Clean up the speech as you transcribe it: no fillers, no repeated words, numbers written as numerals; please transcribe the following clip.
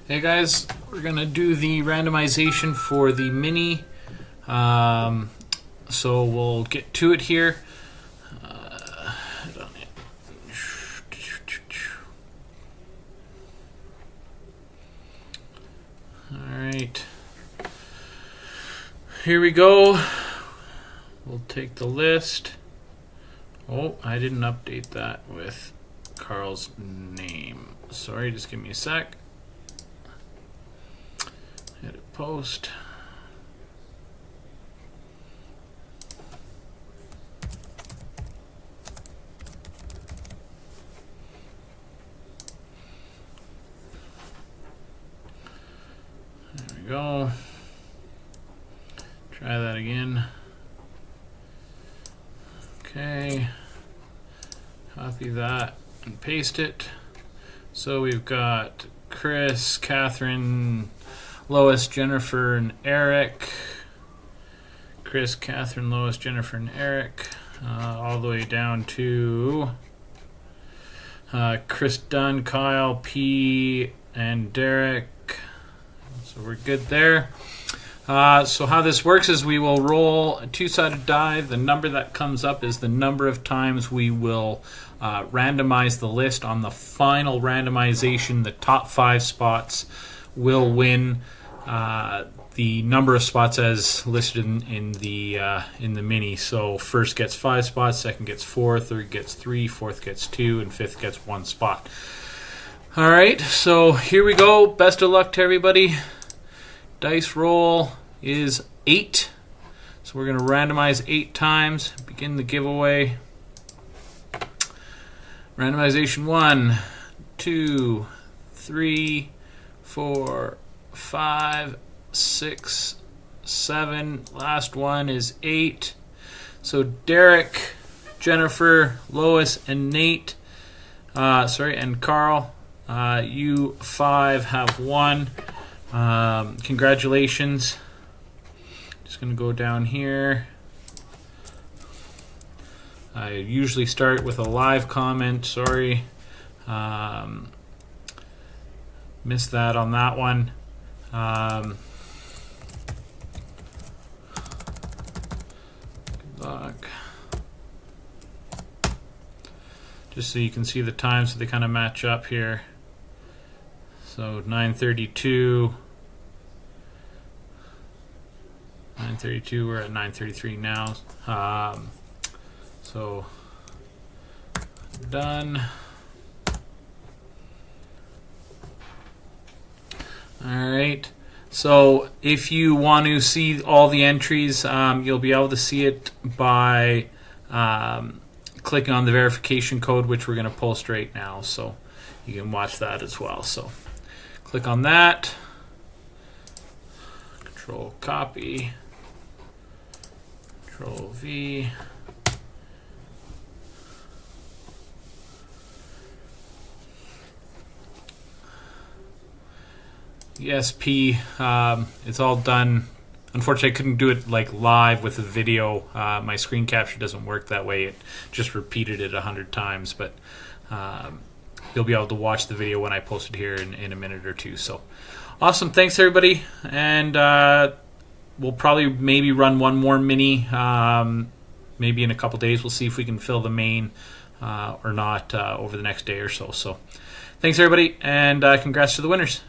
Hey guys, we're gonna do the randomization for the mini. So we'll get to it here. Alright. Here we go. We'll take the list. Oh, I didn't update that with Carl's name. Sorry, just give me a sec. Edit post. There we go. Try that again. Okay. Copy that and paste it. So we've got Chris, Catherine, Lois, Jennifer, and Eric. Chris, Catherine, Lois, Jennifer, and Eric. All the way down to Chris Dunn, Kyle, P, and Derek. So we're good there. So how this works is we will roll a two-sided die. The number that comes up is the number of times we will randomize the list. On the final randomization, the top 5 spots will win the number of spots as listed in the mini. So first gets 5 spots, second gets 4, third gets 3, fourth gets 2, and fifth gets 1 spot. All right, so here we go. Best of luck to everybody. Dice roll is 8. So we're going to randomize 8 times. Begin the giveaway. Randomization 1, 2, 3, 4, 5, 6, 7. Last one is 8. So Derek, Jennifer, Lois, and Nate, and Carl, you 5 have won. Congratulations. Just going to go down here. I usually start with a live comment. Sorry. Missed that on that one. Good luck. Just so you can see the times so they kind of match up here. So 9:32. 9:32. We're at 9:33 now. So done. All right. So if you want to see all the entries, you'll be able to see it by clicking on the verification code, which we're going to post right now. So you can watch that as well. So click on that. Control copy. Control V. ESP, it's all done. Unfortunately, I couldn't do it like live with a video. My screen capture doesn't work that way. It just repeated it 100 times, but you'll be able to watch the video when I post it here in a minute or two. So awesome. Thanks, everybody. And we'll probably maybe run one more mini. Maybe in a couple days. We'll see if we can fill the main or not over the next day or so. So thanks, everybody, and congrats to the winners.